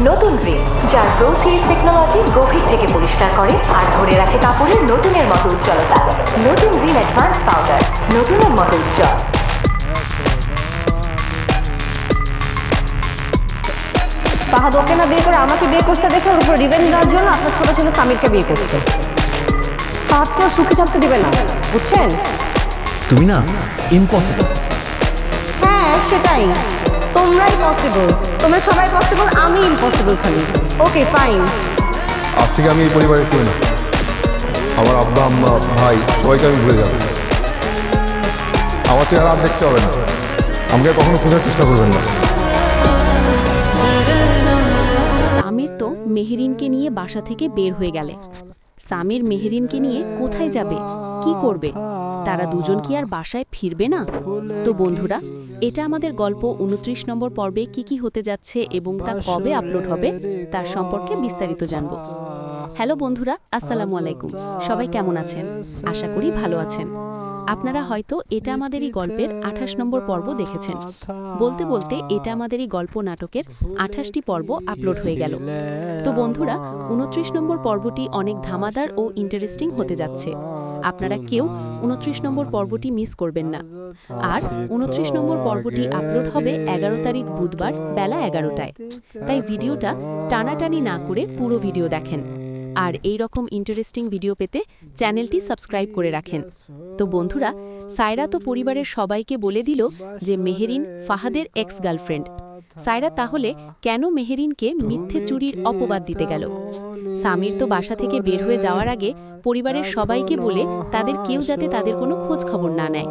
নতুন রিন, যার pro series technology গভীর থেকে পরিষ্কার করে আর ধরে রাখে কাপড়ের নতুনের মতো উজ্জ্বলতা। নতুন রিন অ্যাডভান্স পাউডার, নতুনের মতো উজ্জ্বল। ফাহাদ ওকে না বিয়ে করে আমাকে বিয়ে করতে দেখে ওর উপর রিভেঞ্জ দেওয়ার জন্য আপনার ছোট ছেলে সামিরকে বিয়ে করছে। ফাহাদকেও সুখী থাকতে দিবে না, বুঝছেন? তুমি না ইম্পসিবল। হ্যাঁ সেটাই, তোমরাই পসিবল, তোমরা সবাই পসিবল, আমি ইম্পসিবল খালি। Okay fine. আজ থেকে আমি এই পরিবারের কেউ না। আমার আব্বা আম্মা ভাই সবাইকে আমি ভুলে যাব। আমার চেহারা আর দেখতে হবে না, আমাকে কখনো খোঁজার চেষ্টা করবেন না। সামির তো মেহেরিনকে নিয়ে বাসা থেকে বের হয়ে গেলে। সামির মেহেরিনকে নিয়ে কোথায় যাবে, কি করবে? তারা দুজন কি আর বাসায় ফিরবে না? তো বন্ধুরা, এটা আমাদের গল্প 29 নম্বর পর্বে কি হতে যাচ্ছে এবং তা কবে আপলোড হবে তার সম্পর্কে বিস্তারিত জানব। হ্যালো বন্ধুরা, আসসালামু আলাইকুম। সবাই কেমন আছেন? আশা করি ভালো আছেন। আপনারা হয়তো এটা আমাদেরই গল্পের 28 নম্বর পর্ব দেখেছেন। বলতে বলতে এটা আমাদেরই গল্প নাটকের 28টি পর্ব আপলোড হয়ে গেল। তো বন্ধুরা, 29 নম্বর পর্বটি অনেক ধামাদার ও ইন্টারেস্টিং হতে যাচ্ছে। আপনারা কেউ 29 নম্বর পর্বটি মিস করবেন না। আর 29 নম্বর পর্বটি আপলোড হবে 11 তারিখ বুধবার বেলা 11টায়। তাই ভিডিওটা টানাটানি না করে পুরো ভিডিও দেখেন। আর এই রকম ইন্টারেস্টিং ভিডিও পেতে চ্যানেলটি সাবস্ক্রাইব করে রাখেন। তো বন্ধুরা, সায়রা তো পরিবারের সবাইকে বলে দিল যে মেহেরিন ফাহাদের এক্স গার্লফ্রেন্ড। সায়রা তাহলে কেন মেহেরিনকে মিথ্যে চুরির অপবাদ দিতে গেল? সামির তো বাসা থেকে বের হয়ে যাওয়ার আগে পরিবারের সবাইকে বলে তাদের কেউ যাতে তাদের কোনো খোঁজ খবর না নেয়।